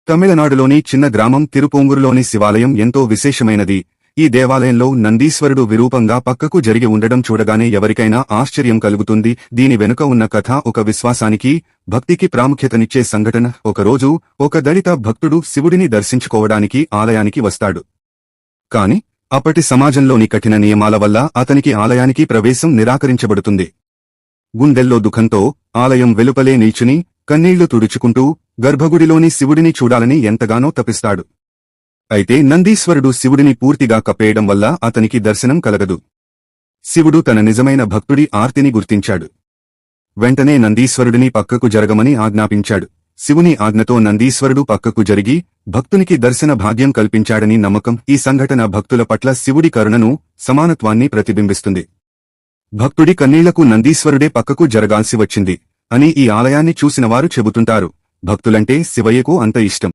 తమిళనాడులోని చిన్న గ్రామం తిరుపూంగురులోని శివాలయం ఎంతో విశేషమైనది. ఈ దేవాలయంలో నందీశ్వరుడు విరూపంగా పక్కకు జరిగి ఉండడం చూడగానే ఎవరికైనా ఆశ్చర్యం కలుగుతుంది. దీని వెనుక ఉన్న కథ ఒక విశ్వాసానికి, భక్తికి ప్రాముఖ్యతనిచ్చే సంఘటన. ఒకరోజు ఒక దళిత భక్తుడు శివుడిని దర్శించుకోవడానికి ఆలయానికి వస్తాడు. కాని అప్పటి సమాజంలోని కఠిన నియమాల వల్ల అతనికి ఆలయానికి ప్రవేశం నిరాకరించబడుతుంది. గుండెల్లో దుఃఖంతో ఆలయం వెలుపలే నిల్చుని కన్నీళ్లు తుడుచుకుంటూ గర్భగుడిలోని శివుడిని చూడాలని ఎంతగానో తపిస్తాడు. అయితే నందీశ్వరుడు శివుడిని పూర్తిగా కప్పేయడం వల్ల అతనికి దర్శనం కలగదు. శివుడు తన నిజమైన భక్తుడి ఆర్తిని గుర్తించాడు. వెంటనే నందీశ్వరుడిని పక్కకు జరగమని ఆజ్ఞాపించాడు. శివుని ఆజ్ఞతో నందీశ్వరుడు పక్కకు జరిగి భక్తునికి దర్శన భాగ్యం కల్పించాడని నమ్మకం. ఈ సంఘటన భక్తుల పట్ల శివుడి కరుణను, సమానత్వాన్ని ప్రతిబింబిస్తుంది. భక్తుడి కన్నీళ్లకు నందీశ్వరుడే పక్కకు జరగాల్సి వచ్చింది అని ఈ ఆలయాన్ని చూసినవారు చెబుతుంటారు. భక్తులంటే శివయ్యకు అంత ఇష్టం.